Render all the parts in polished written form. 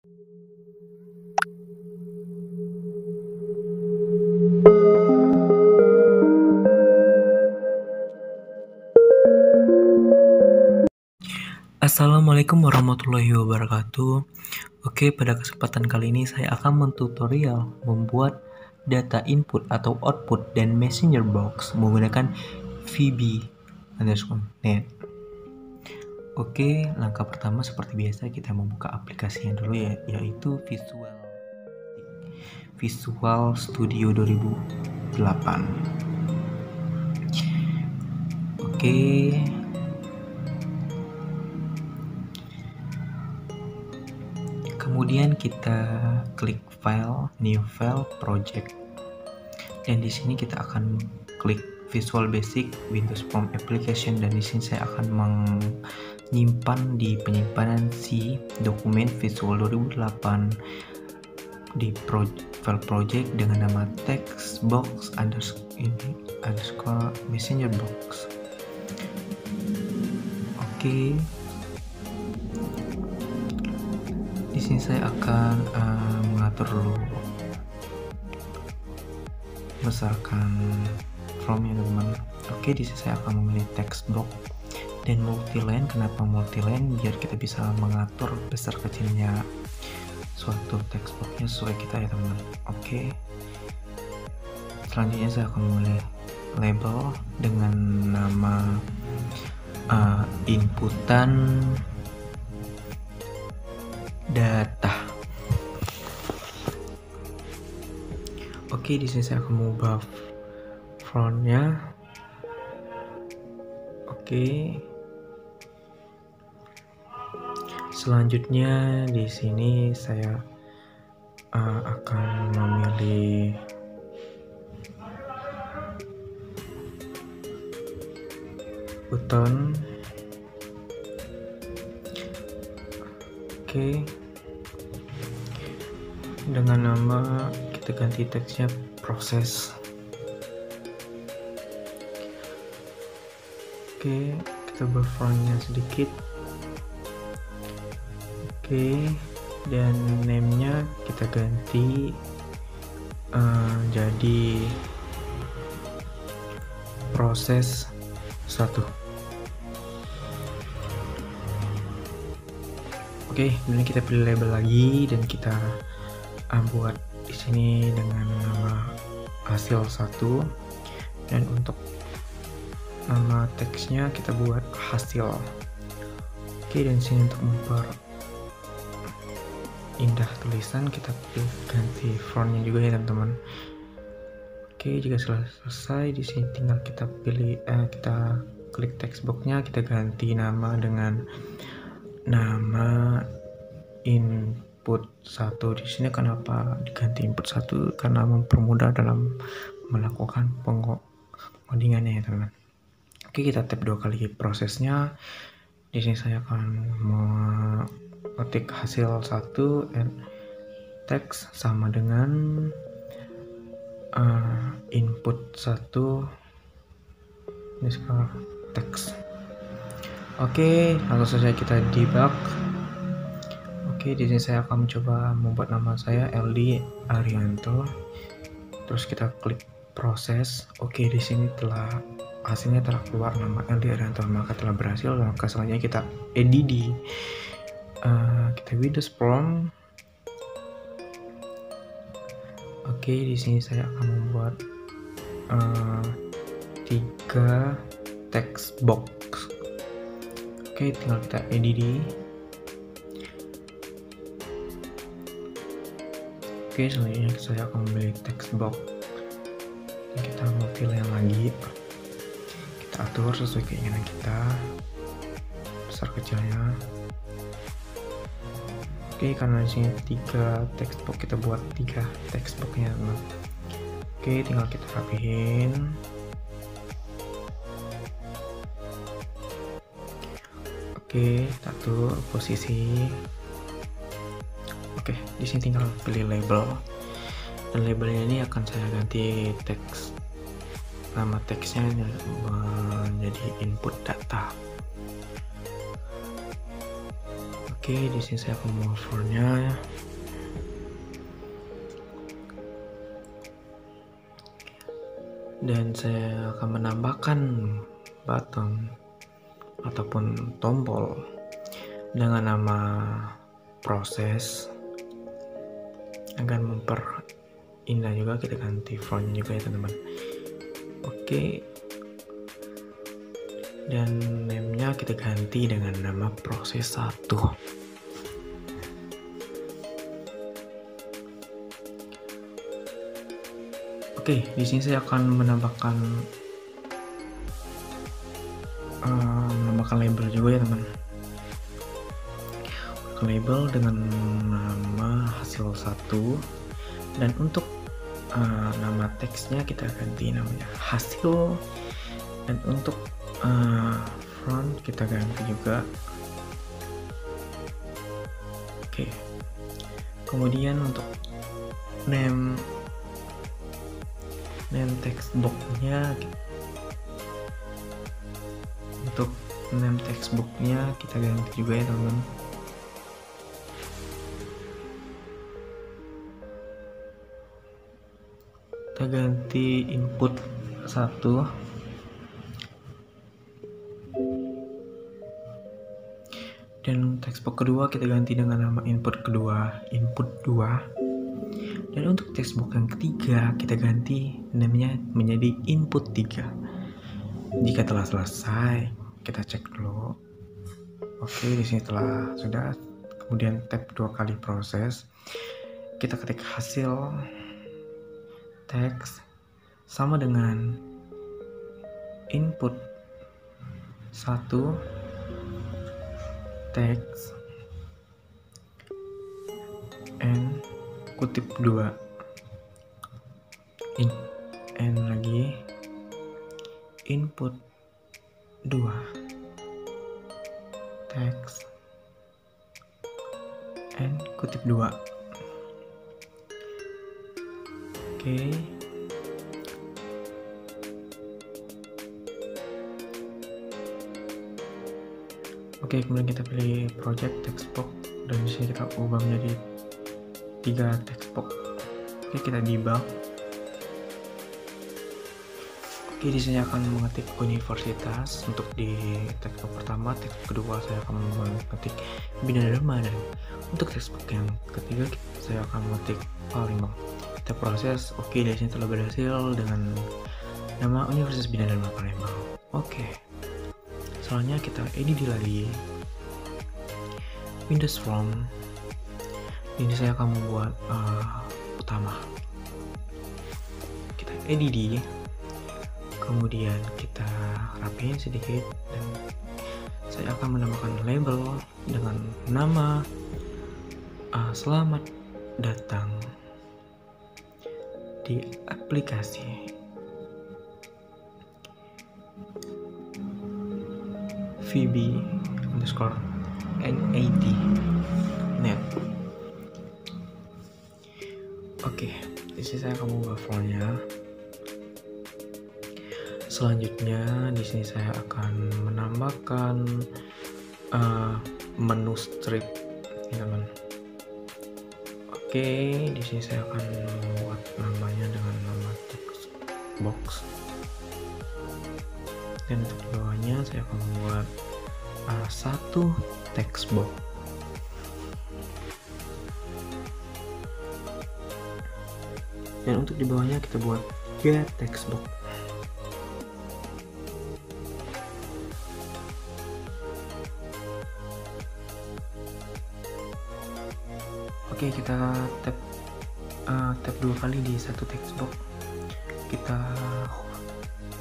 Assalamualaikum warahmatullahi wabarakatuh. Oke, pada kesempatan kali ini saya akan mentutorial membuat data input atau output dan messenger box menggunakan VB_net. Oke, langkah pertama seperti biasa kita membuka aplikasinya dulu ya, yaitu Visual Studio 2008. Oke. Kemudian kita klik file, new file, project. Dan di sini kita akan klik Visual Basic, Windows Form Application, dan di sini saya akan menyimpan di penyimpanan si dokumen Visual 2008 di file project dengan nama textbox underscore messenger box. Oke. Di sini saya akan mengatur dulu besarkan formnya teman-teman. Oke, di sini saya akan memilih text box dan multiline. Kenapa multiline? Biar kita bisa mengatur besar kecilnya suatu text boxnya sesuai kita ya teman-teman. Oke. Selanjutnya saya akan memilih label dengan nama inputan data. Oke, di sini saya akan mengubah fontnya. Oke. Selanjutnya di sini saya akan memilih button. Oke. Dengan nama kita ganti teksnya proses. Oke, kita ubah fontnya sedikit. Oke, dan name-nya kita ganti jadi proses 1. Oke, kemudian kita pilih label lagi dan kita buat di sini dengan nama hasil 1, dan untuk nama teksnya kita buat hasil. Oke, dan sini untuk indah tulisan kita ganti fontnya juga ya teman-teman. Oke, jika sudah selesai di sini tinggal kita pilih kita klik text boxnya, kita ganti nama dengan nama input 1. Di sini kenapa diganti input 1? Karena mempermudah dalam melakukan pengodingannya ya teman-teman. Oke, kita tap 2 kali prosesnya. Di sini saya akan mengetik hasil 1 and text sama dengan input 1 ini sekarang text. Oke, langsung saja kita debug. Oke, di sini saya akan mencoba membuat nama saya LD Arianto. Terus kita klik proses. Oke, di sini hasilnya telah keluar nama LD Arianto, maka telah berhasil. Maka selanjutnya kita edit kita Windows Form. Oke, di sini saya akan membuat 3 text box. Oke, tinggal kita edit. Oke, selanjutnya saya akan memilih text box. Kita mau pilih yang lagi. Kita atur sesuai keinginan kita, besar kecilnya. Oke, karena di sini 3 text box, kita buat 3 text boxnya. Oke, tinggal kita rapihin. Oke, kita atur posisi. Oke, di sini tinggal pilih label. Dan labelnya ini akan saya ganti teks. Nama teksnya menjadi input data. Oke, di sini saya akan mau fontnya. dan saya akan menambahkan button ataupun tombol dengan nama proses agar memperindah juga. Kita ganti font juga ya teman-teman. Oke, dan name-nya kita ganti dengan nama proses 1. Oke, di sini saya akan menambahkan label juga ya teman. Label dengan nama hasil 1, dan untuk nama teksnya kita ganti namanya hasil, dan untuk font kita ganti juga. Oke, kemudian untuk name text box-nya, untuk name text box-nya kita ganti juga ya teman-teman. Kita ganti input 1, dan textbox kedua kita ganti dengan nama input 2, dan untuk textbox yang ketiga kita ganti namanya menjadi input 3. Jika telah selesai, kita cek dulu. Oke, di sini sudah. Kemudian tab 2 kali proses. Kita ketik hasil teks sama dengan input 1 teks n kutip 2 n lagi input 2 teks n kutip 2. Oke. Oke, kemudian kita pilih project textbox, dan di sini kita ubah menjadi 3 textbox. Oke, kita debug. Oke, di sini akan mengetik universitas untuk di textbox pertama. Textbox kedua saya akan mengetik Bina Dharma, dan untuk textbox yang ketiga saya akan mengetik Palembang. Kita proses. Oke, di sini telah berhasil dengan nama Universitas Bina Dharma Palembang. Oke, selanjutnya kita edit lagi Windows Form. Ini saya akan membuat utama. Kita edit, kemudian kita rapiin sedikit, dan saya akan menambahkan label dengan nama selamat datang di aplikasi VB_NAT. Oke, di sini saya akan mengubah fontnya. Selanjutnya di sini saya akan menambahkan menu strip, teman. Oke, di sini saya akan membuat namanya dengan nama text box, dan untuk di bawahnya saya akan membuat satu text box. Dan untuk di bawahnya kita buat 3 text box. Oke, kita tab 2 kali di satu text box. Kita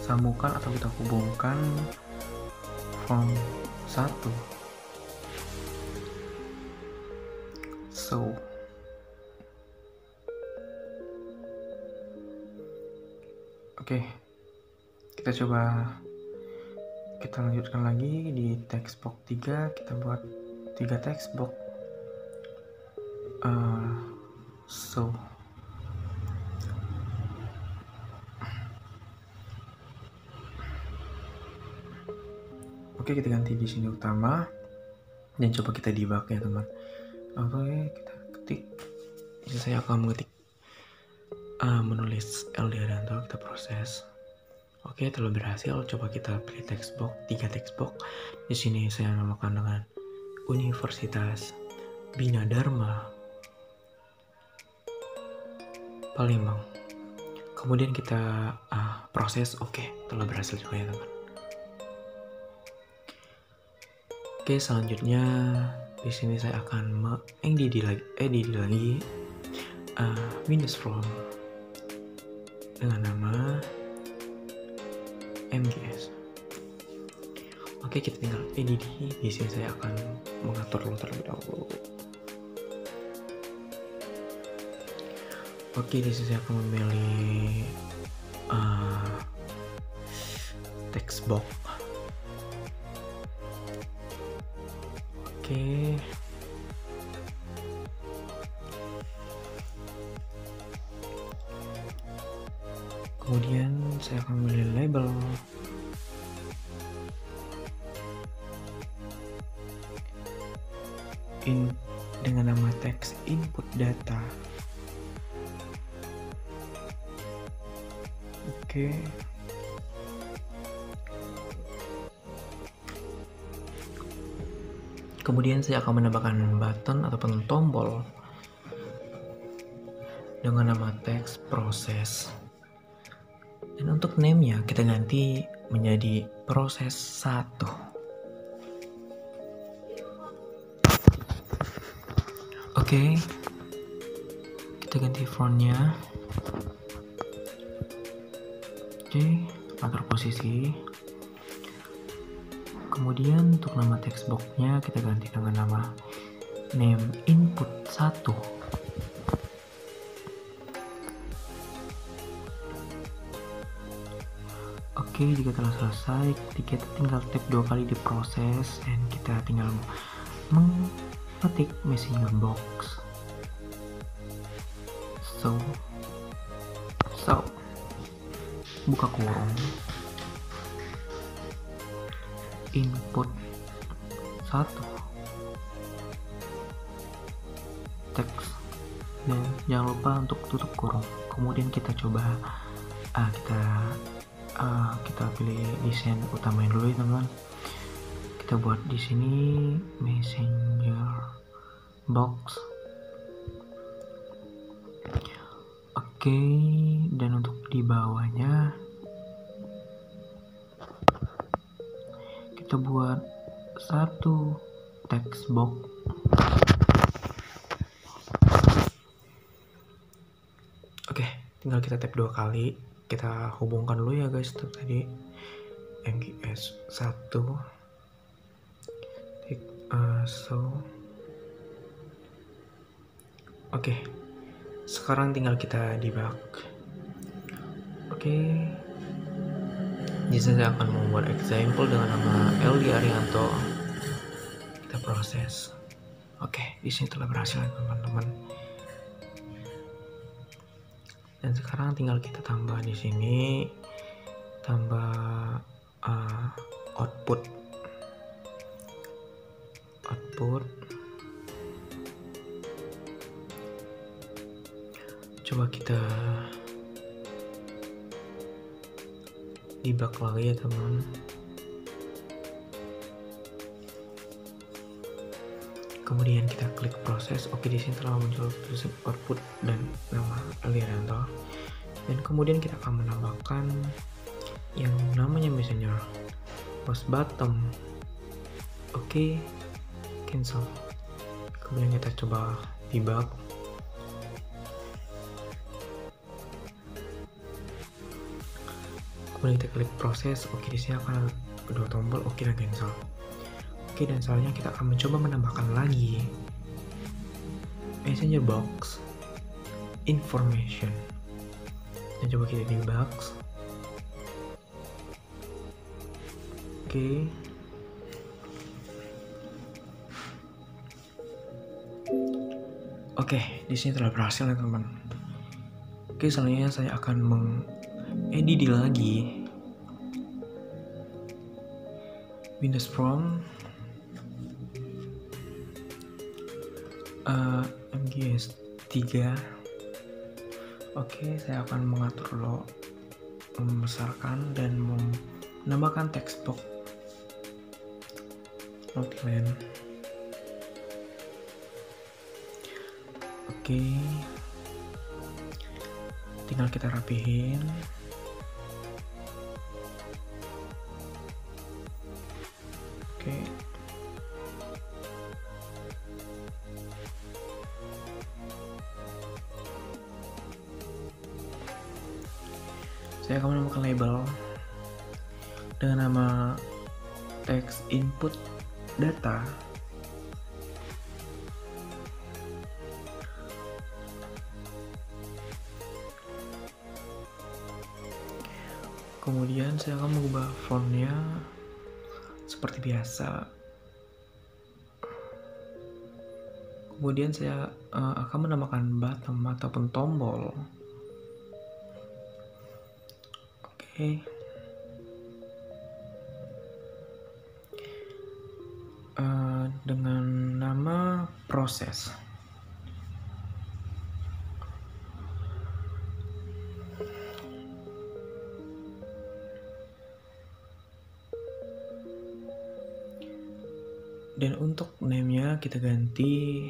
sambungkan atau kita hubungkan form 1. Oke, kita coba, kita lanjutkan lagi di text box 3. Kita buat 3 text box. Oke, kita ganti di sini utama, dan coba kita debug ya teman. Oke, kita ketik. Ini saya akan mengetik menulis LD Haryanto. Kita proses. Oke, telah berhasil. Coba kita pilih textbox, 3 textbox. Di sini saya namakan dengan Universitas Bina Dharma Palembang. Kemudian kita proses. Oke, telah berhasil juga ya teman. Oke, selanjutnya di sini saya akan edit lagi Windows Form dengan nama MGS. Oke, kita tinggal edit. Di sini saya akan mengatur terlebih dahulu. Oke, di sini saya akan memilih text box. Oke. Kemudian saya akan memilih label. Dengan nama teks input data. Oke. Kemudian saya akan menambahkan button ataupun tombol dengan nama teks proses. Dan untuk name-nya kita ganti menjadi proses 1. Oke. Kita ganti font-nya. Oke, atur posisi. Kemudian untuk nama text box-nya kita ganti dengan nama name input 1. Oke, jika telah selesai, kita tinggal tap 2 kali di proses dan kita tinggal mengetik messenger box. So buka kurung input 1 teks dan jangan lupa untuk tutup kurung. Kemudian kita coba kita pilih desain utamain dulu ya teman-teman. Kita buat di sini messenger box. Oke, dan untuk di bawahnya kita buat 1 text box. Oke, tinggal kita tap 2 kali. Kita hubungkan dulu ya guys, tadi MGS 1. Oke. Sekarang tinggal kita debug. Oke. Di sini saya akan membuat example dengan nama LD Arianto. Kita proses. Oke, di sini telah berhasil teman-teman. Dan sekarang tinggal kita tambah di sini, tambah output. Coba kita debug lagi ya teman. Kemudian kita klik proses. Oke, di sini telah muncul tulisan output dan nama Aliranto. Dan kemudian kita akan menambahkan yang namanya messenger post button. Oke, cancel. Kemudian kita coba debug. Kemudian kita klik proses. Oke, di sini akan ada kedua tombol. Oke, dan cancel. Oke, dan selanjutnya kita akan mencoba menambahkan lagi messenger box information. Dan coba kita debug. Oke. Oke, di sini telah berhasil ya teman. Oke, selanjutnya saya akan mengedit lagi Windows Form MGS 3. Oke, saya akan mengatur membesarkan dan menambahkan text box outline. Oke, tinggal kita rapihin. Oke, saya akan menambahkan label dengan nama text input data. Kemudian saya akan mengubah fontnya seperti biasa. Kemudian saya akan menambahkan button ataupun tombol. Oke. Dengan nama proses. Dan untuk name-nya kita ganti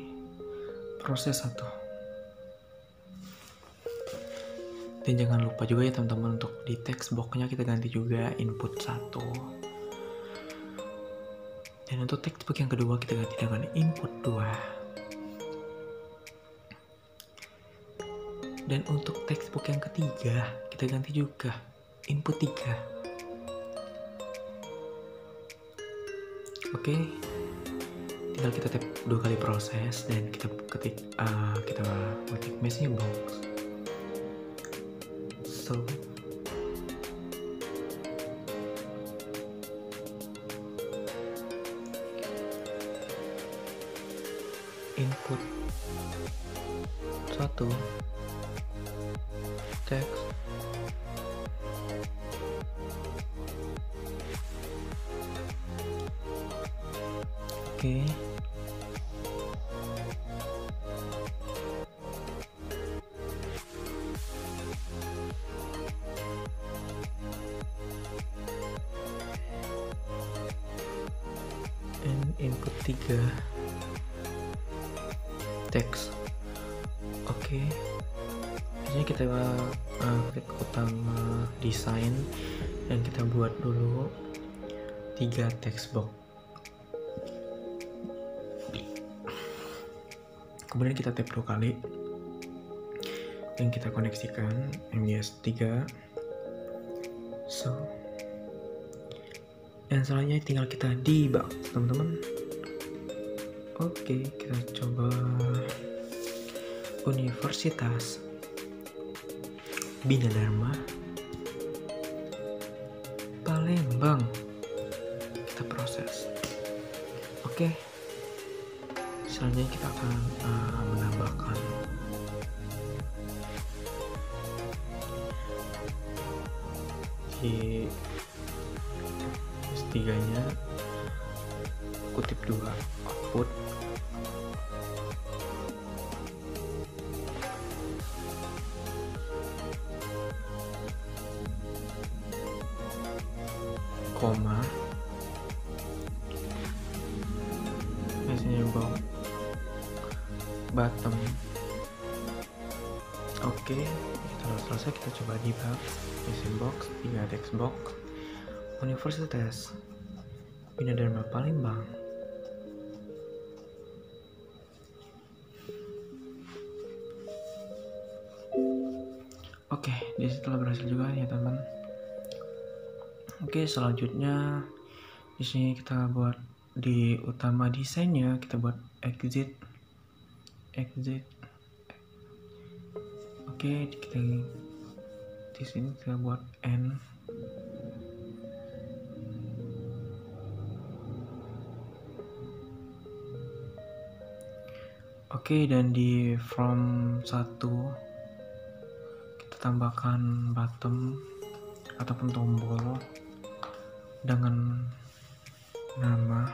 proses 1. Dan jangan lupa juga ya teman-teman, untuk di text box-nya kita ganti juga input 1. Dan untuk text box yang kedua kita ganti dengan input 2. Dan untuk text box yang ketiga kita ganti juga input 3. Oke. Tinggal kita tap 2 kali proses dan kita ketik message box. So input 1 text oke. And input 3 teks. Oke. Biasanya kita klik utama desain dan kita buat dulu 3 text box. Kemudian kita tap 2 kali dan kita koneksikan MDS 3. So, dan selanjutnya tinggal kita debug teman-teman. Oke, kita coba Universitas Bina Dharma Palembang. Kita proses. Oke. Selanjutnya kita akan menambahkan di S3 nya kutip 2 output koma biasanya bottom. Oke, setelah selesai kita coba debug message box 3 text box Universitas Bina Dharma Palembang. Oke, di situ telah berhasil juga ya teman. Oke, selanjutnya di sini kita buat di utama desainnya kita buat exit. Oke, kita di sini kita buat N. Oke, dan di from 1 kita tambahkan bottom ataupun tombol dengan nama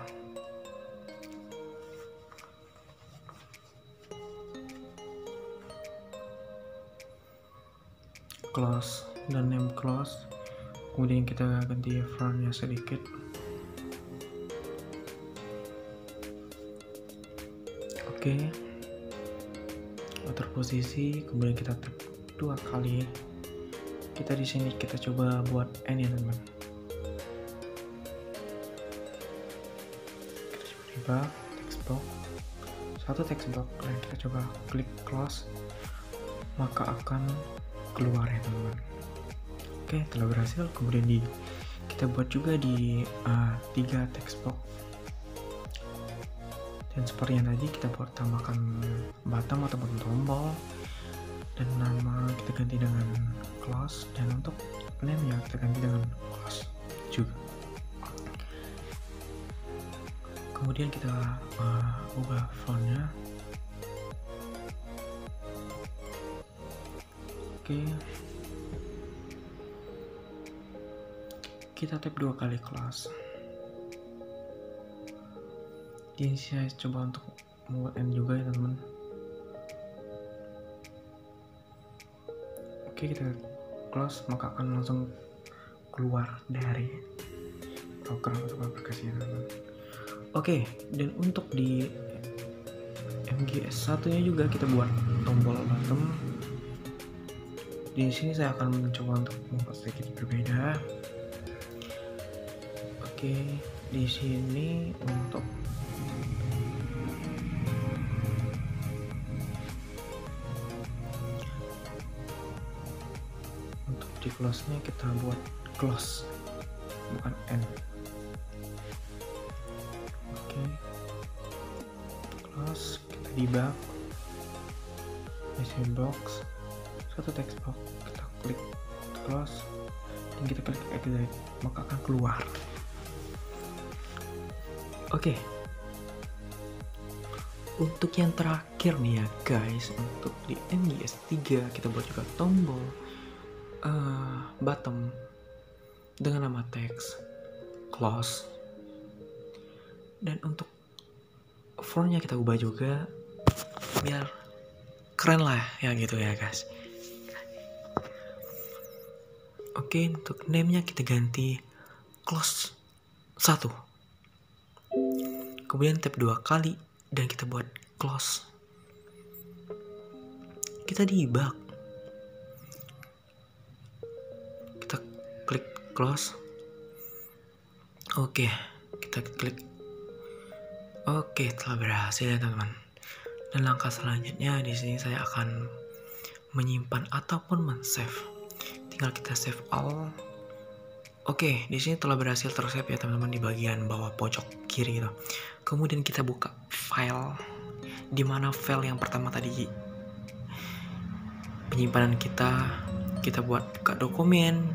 close. dan name close. Kemudian kita ganti frontnya sedikit. Oke, atur posisi, kemudian kita tap 2 kali. Kita di sini kita coba buat N ya teman. Kita coba debug text box, satu text box, dan kita coba klik close, maka akan keluar ya teman. Oke, telah berhasil. Kemudian kita buat juga di 3 text box. Dan seperti yang tadi kita buat tambahkan button ataupun tombol, dan nama kita ganti dengan close, dan untuk name nya kita ganti dengan close juga. Kemudian kita ubah fontnya. Oke, kita tap 2 kali close. Jadi saya coba untuk membuat N juga ya teman. Oke, kita close, maka akan langsung keluar dari program atau aplikasi teman. Oke, dan untuk di MGS 1 nya juga kita buat tombol bottom. Di sini saya akan mencoba untuk membuat sedikit berbeda. Oke, di sini untuk di close nya kita buat close, bukan N. Oke, close, kita debug message box, satu text box, kita klik close, dan kita klik exit, maka akan keluar. Oke, untuk yang terakhir nih ya guys, untuk di MGS 3 kita buat juga tombol bottom dengan nama text close, dan untuk fontnya kita ubah juga biar keren lah ya gitu ya guys. Oke, untuk name nya kita ganti close 1, kemudian tap 2 kali dan kita buat close. Kita debug, kita klik close. Oke, kita klik. Oke, telah berhasil ya teman-teman. Dan langkah selanjutnya di sini saya akan menyimpan ataupun men-save. Tinggal kita save all. Oke, di sini telah berhasil tersave ya teman-teman di bagian bawah pojok kiri gitu. Kemudian kita buka file, di mana file yang pertama tadi penyimpanan kita buka dokumen,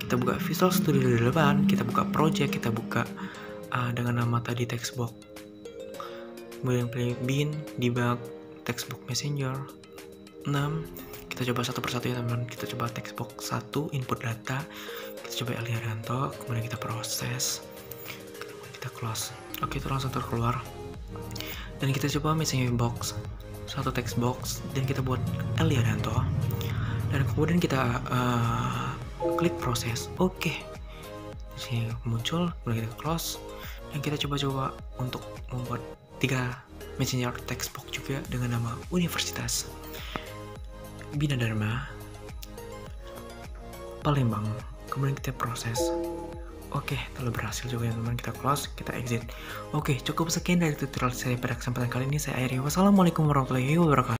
kita buka Visual Studio 8, kita buka project, kita buka dengan nama tadi textbox. Kemudian pilih bin, debug, textbox messenger. 6, kita coba satu persatu ya teman-teman. Kita coba textbox 1, input data. Kita coba Eliarianto, kemudian kita proses. Kita close. Oke, itu langsung terkeluar. Dan kita coba messenger box, satu text box, dan kita buat Eliarianto. Dan kemudian kita klik proses. Oke, di sini muncul, kemudian kita close. Dan kita coba untuk membuat 3 messenger text box juga dengan nama Universitas Bina Dharma Palembang. Kemudian kita proses. Oke, telah berhasil juga ya teman-teman. Kita close, kita exit. Oke, cukup sekian dari tutorial saya pada kesempatan kali ini. Saya akhiri. Wassalamualaikum warahmatullahi wabarakatuh.